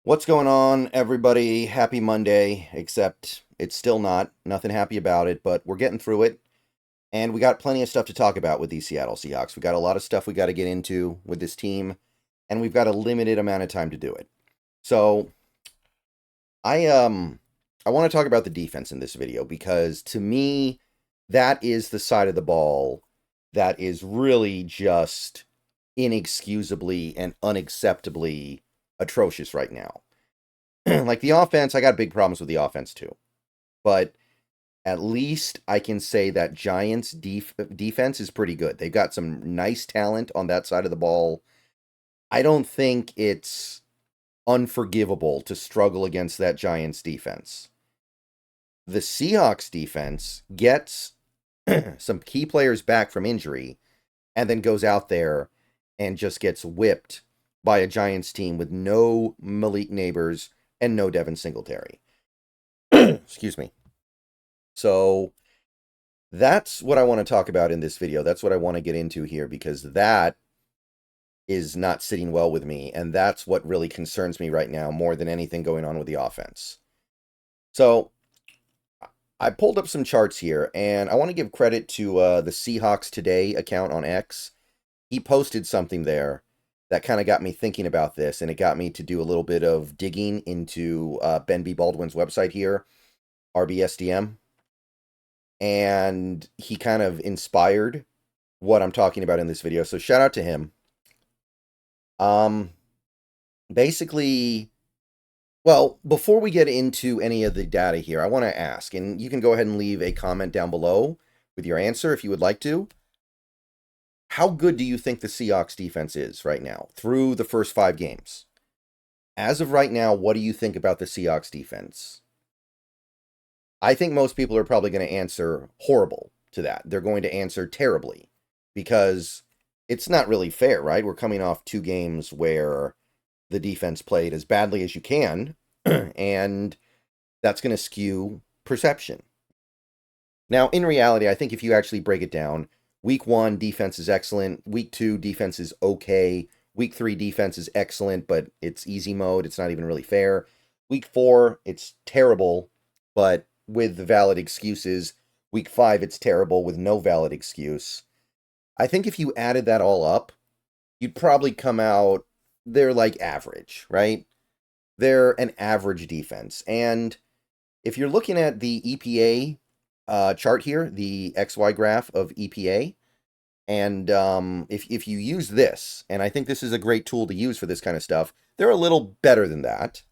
What's going on, everybody? Happy Monday, except it's still not. Nothing happy about it, but we're getting through it. And we got plenty of stuff to talk about with these Seattle Seahawks. We got a lot of stuff we got to get into with this team, and we've got a limited amount of time to do it. So, I I want to talk about the defense in this video because to me, that is the side of the ball that is really just inexcusably and unacceptably atrocious right now. Like the offense, I got big problems with the offense too. But at least I can say that Giants defense is pretty good. They've got some nice talent on that side of the ball. I don't think it's unforgivable to struggle against that Giants defense. The Seahawks defense gets some key players back from injury and then goes out there and just gets whipped by a Giants team with no Malik Neighbors and no Devin Singletary. Excuse me. So that's what I want to talk about in this video. That's what I want to get into here because that is not sitting well with me. And that's what really concerns me right now more than anything going on with the offense. So I pulled up some charts here and I want to give credit to the Seahawks Today account on X. He posted something there that kind of got me thinking about this, and it got me to do a little bit of digging into Ben B. Baldwin's website here, RBSDM. And he kind of inspired what I'm talking about in this video. So shout out to him. Basically, well, before we get into any of the data here, I want to ask, and you can go ahead and leave a comment down below with your answer if you would like to. How good do you think the Seahawks defense is right now through the first 5 games? As of right now, what do you think about the Seahawks defense? I think most people are probably going to answer horrible to that. They're going to answer terribly because it's not really fair, right? We're coming off 2 games where the defense played as badly as you can, and that's going to skew perception. Now, in reality, I think if you actually break it down, Week 1, defense is excellent. Week 2, defense is okay. Week 3, defense is excellent, but it's easy mode. It's not even really fair. Week 4, it's terrible, but with valid excuses. Week 5, it's terrible with no valid excuse. I think if you added that all up, you'd probably come out, they're like average, right? They're an average defense. And if you're looking at the EPA chart here, the XY graph of EPA, and if you use this, and I think this is a great tool to use for this kind of stuff, they're a little better than that.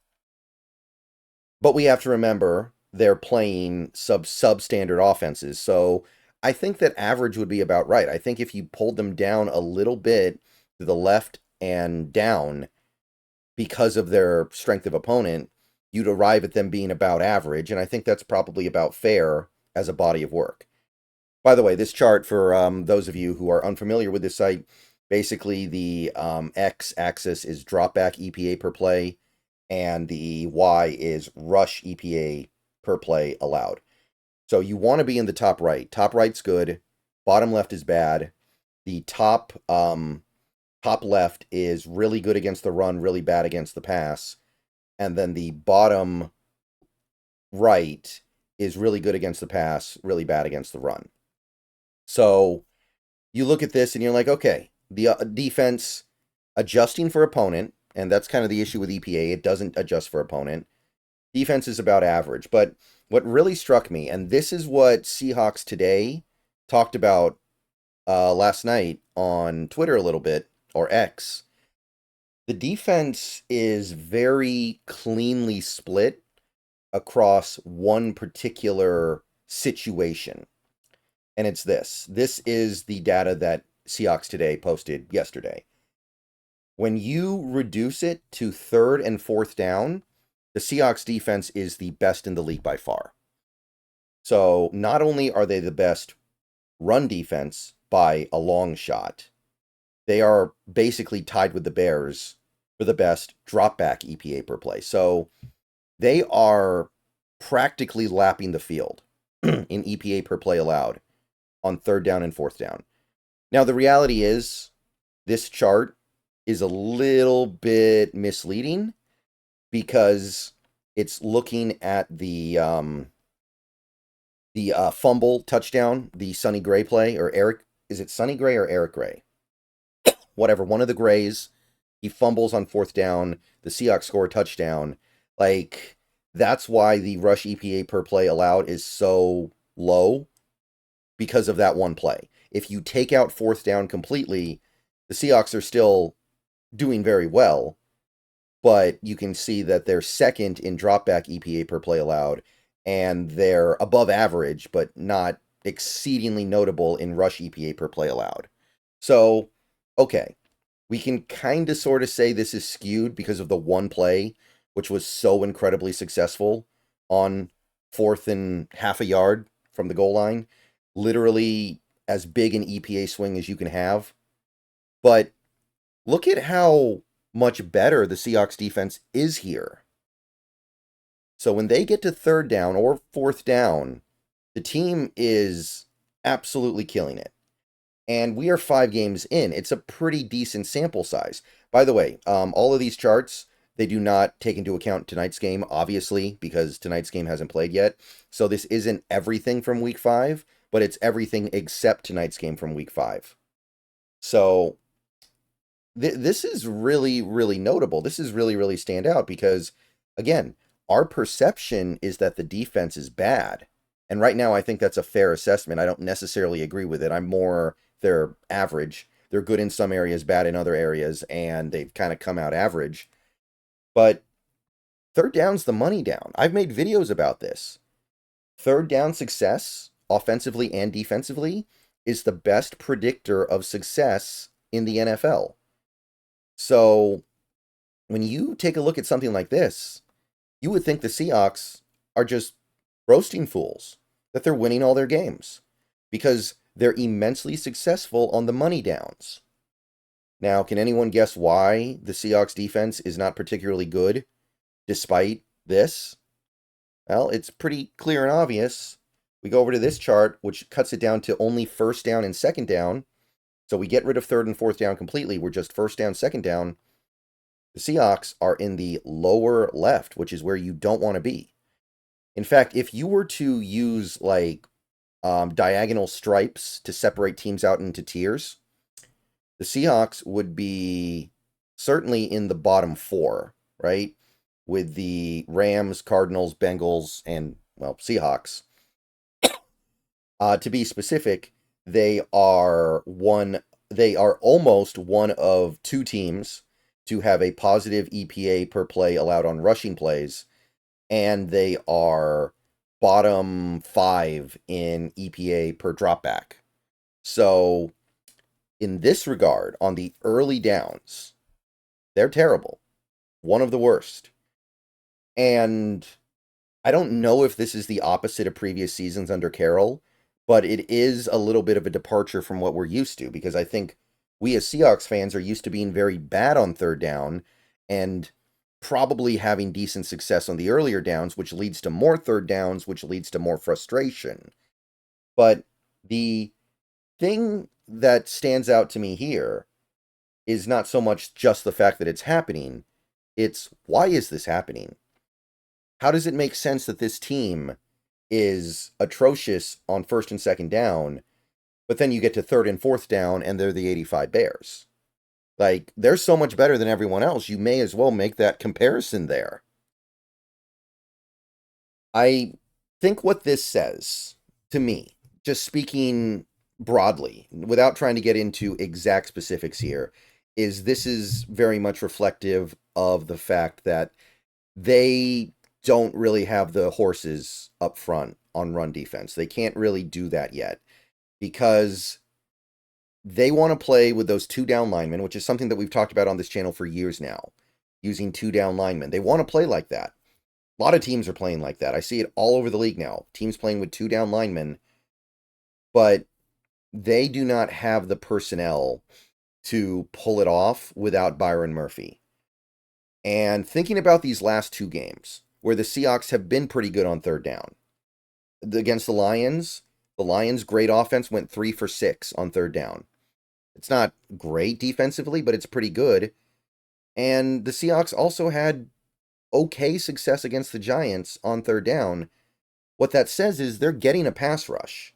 But we have to remember they're playing substandard offenses. So I think that average would be about right. I think if you pulled them down a little bit to the left and down because of their strength of opponent, you'd arrive at them being about average. And I think that's probably about fair as a body of work. By the way, this chart, for those of you who are unfamiliar with this site, basically the x-axis is dropback EPA per play, and the y is rush EPA per play allowed. So you want to be in the top right. Top right's good. Bottom left is bad. The top left is really good against the run, really bad against the pass. And then the bottom right is really good against the pass, really bad against the run. So you look at this and you're like, okay, the defense adjusting for opponent, and that's kind of the issue with EPA. It doesn't adjust for opponent. Defense is about average. But what really struck me, and this is what Seahawks Today talked about last night on Twitter a little bit, or X, the defense is very cleanly split across one particular situation. And it's this. This is the data that Seahawks Today posted yesterday. When you reduce it to 3rd and 4th down, the Seahawks defense is the best in the league by far. So not only are they the best run defense by a long shot, they are basically tied with the Bears for the best drop back EPA per play. So they are practically lapping the field in EPA per play allowed on 3rd down and 4th down. Now, the reality is this chart is a little bit misleading because it's looking at the fumble touchdown, the Sonny Gray play, or Eric, is it Sonny Gray or Eric Gray? Whatever, one of the Grays, he fumbles on fourth down, the Seahawks score a touchdown. Like, that's why the rush EPA per play allowed is so low, because of that one play. If you take out fourth down completely, the Seahawks are still doing very well, but you can see that they're second in dropback EPA per play allowed, and they're above average, but not exceedingly notable in rush EPA per play allowed. So, okay, we can kind of sort of say this is skewed because of the one play, which was so incredibly successful on fourth and half a yard from the goal line. Literally as big an EPA swing as you can have. But look at how much better the Seahawks defense is here. So when they get to third down or fourth down, the team is absolutely killing it. And we are 5 games in. It's a pretty decent sample size. By the way, all of these charts, they do not take into account tonight's game, obviously, because tonight's game hasn't played yet. So this isn't everything from week 5, but it's everything except tonight's game from week 5. So this is really, really notable. This is really, really stand out because, again, our perception is that the defense is bad. And right now, I think that's a fair assessment. I don't necessarily agree with it. I'm more, they're average. They're good in some areas, bad in other areas, and they've kind of come out average. But third down's the money down. I've made videos about this. Third down success, offensively and defensively, is the best predictor of success in the NFL. So when you take a look at something like this, you would think the Seahawks are just roasting fools, that they're winning all their games, because they're immensely successful on the money downs. Now, can anyone guess why the Seahawks defense is not particularly good despite this? Well, it's pretty clear and obvious. We go over to this chart, which cuts it down to only first down and second down. So we get rid of third and fourth down completely. We're just first down, second down. The Seahawks are in the lower left, which is where you don't want to be. In fact, if you were to use like diagonal stripes to separate teams out into tiers, the Seahawks would be certainly in the bottom 4, right? With the Rams, Cardinals, Bengals, and, well, Seahawks. To be specific, they are almost one of 2 teams to have a positive EPA per play allowed on rushing plays, and they are bottom 5 in EPA per dropback. So, in this regard, on the early downs, they're terrible. One of the worst. And I don't know if this is the opposite of previous seasons under Carroll, but it is a little bit of a departure from what we're used to, because I think we as Seahawks fans are used to being very bad on third down and probably having decent success on the earlier downs, which leads to more third downs, which leads to more frustration. But the thing that stands out to me here is not so much just the fact that it's happening, it's why is this happening? How does it make sense that this team is atrocious on first and second down, but then you get to third and fourth down and they're the 85 Bears? Like, they're so much better than everyone else, you may as well make that comparison there. I think what this says to me, just speaking broadly, without trying to get into exact specifics here, is this is very much reflective of the fact that they don't really have the horses up front on run defense. They can't really do that yet because they want to play with those 2 down linemen, which is something that we've talked about on this channel for years now, using 2 down linemen. They want to play like that. A lot of teams are playing like that. I see it all over the league now. Teams playing with 2 down linemen, but they do not have the personnel to pull it off without Byron Murphy. And thinking about these last 2 games, where the Seahawks have been pretty good on third down. Against the Lions' great offense went 3 for 6 on third down. It's not great defensively, but it's pretty good. And the Seahawks also had okay success against the Giants on third down, what that says is they're getting a pass rush.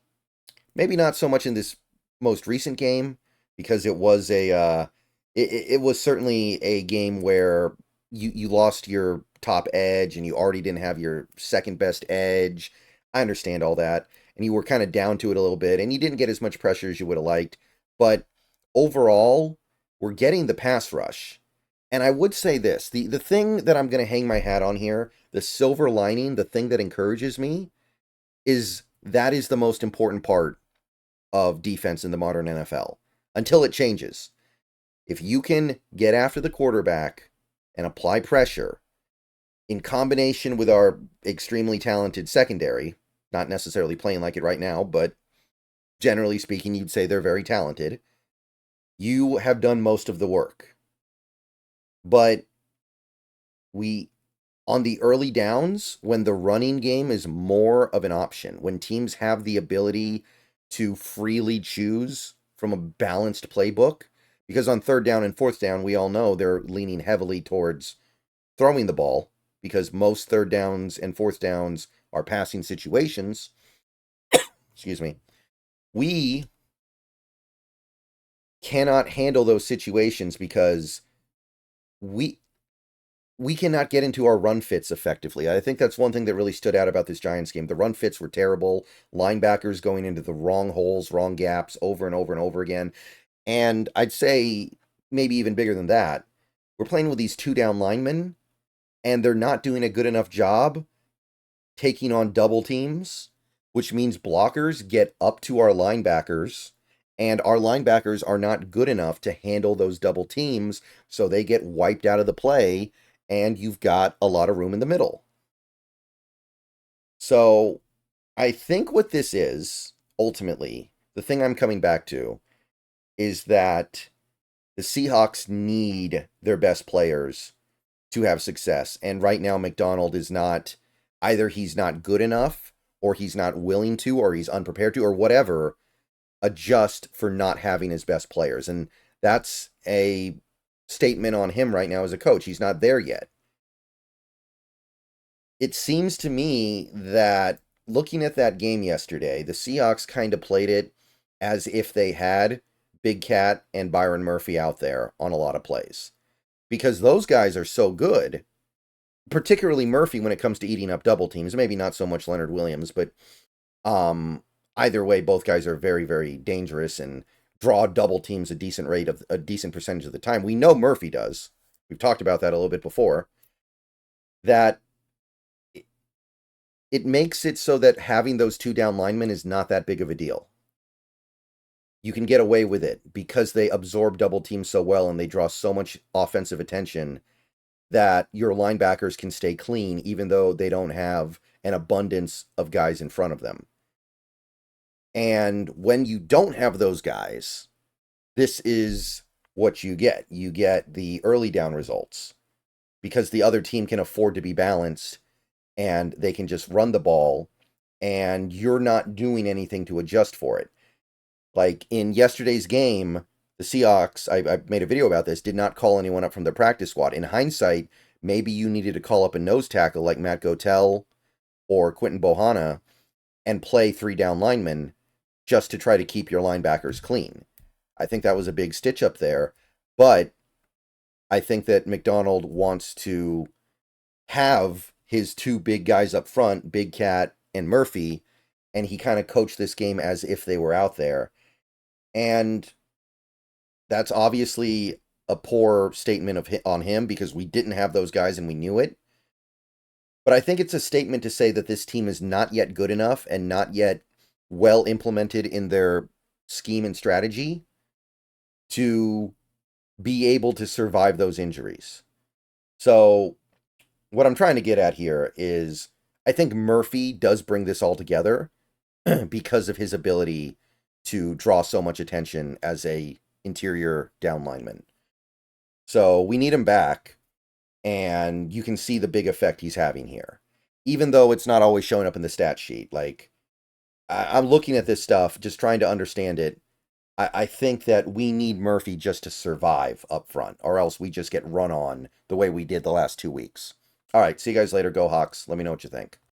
Maybe not so much in this most recent game, because it was it was certainly a game where you lost your top edge and you already didn't have your second best edge. I understand all that. And you were kind of down to it a little bit, and you didn't get as much pressure as you would have liked. But overall, we're getting the pass rush. And I would say this, the thing that I'm going to hang my hat on here, the silver lining, the thing that encourages me, is that is the most important part of defense in the modern NFL until it changes. If you can get after the quarterback and apply pressure in combination with our extremely talented secondary, not necessarily playing like it right now, but generally speaking, you'd say they're very talented, you have done most of the work. But on the early downs, when the running game is more of an option, when teams have the ability to freely choose from a balanced playbook, because on third down and fourth down, we all know they're leaning heavily towards throwing the ball, because most third downs and fourth downs are passing situations. Excuse me. We cannot handle those situations because we cannot get into our run fits effectively. I think that's one thing that really stood out about this Giants game. The run fits were terrible. Linebackers going into the wrong holes, wrong gaps over and over and over again. And I'd say maybe even bigger than that, we're playing with these 2-down linemen, and they're not doing a good enough job taking on double teams, which means blockers get up to our linebackers, and our linebackers are not good enough to handle those double teams, so they get wiped out of the play, and you've got a lot of room in the middle. So I think what this is, ultimately, the thing I'm coming back to, is that the Seahawks need their best players to have success. And right now, McDonald is not, either he's not good enough, or he's not willing to, or he's unprepared to, or whatever, adjust for not having his best players. And that's a statement on him right now as a coach. He's not there yet. It seems to me that looking at that game yesterday, the Seahawks kind of played it as if they had Big Cat and Byron Murphy out there on a lot of plays. Because those guys are so good, particularly Murphy when it comes to eating up double teams. Maybe not so much Leonard Williams, but either way, both guys are very, very dangerous and draw double teams a decent percentage of the time. We know Murphy does. We've talked about that a little bit before. That it makes it so that having those 2-down linemen is not that big of a deal. You can get away with it because they absorb double teams so well and they draw so much offensive attention that your linebackers can stay clean even though they don't have an abundance of guys in front of them. And when you don't have those guys, this is what you get. You get the early down results because the other team can afford to be balanced and they can just run the ball and you're not doing anything to adjust for it. Like in yesterday's game, the Seahawks, I made a video about this, did not call anyone up from their practice squad. In hindsight, maybe you needed to call up a nose tackle like Matt Gotel or Quinton Bohanna and play 3-down linemen just to try to keep your linebackers clean. I think that was a big stitch up there, but I think that McDonald wants to have his two big guys up front, Big Cat and Murphy, and he kind of coached this game as if they were out there. And that's obviously a poor statement on him because we didn't have those guys and we knew it. But I think it's a statement to say that this team is not yet good enough and not yet well implemented in their scheme and strategy to be able to survive those injuries. So what I'm trying to get at here is I think Murphy does bring this all together because of his ability to draw so much attention as a interior down lineman. So we need him back, and you can see the big effect he's having here. Even though it's not always showing up in the stat sheet. Like, I'm looking at this stuff, just trying to understand it. I think that we need Murphy just to survive up front, or else we just get run on the way we did the last 2 weeks. All right, see you guys later. Go Hawks. Let me know what you think.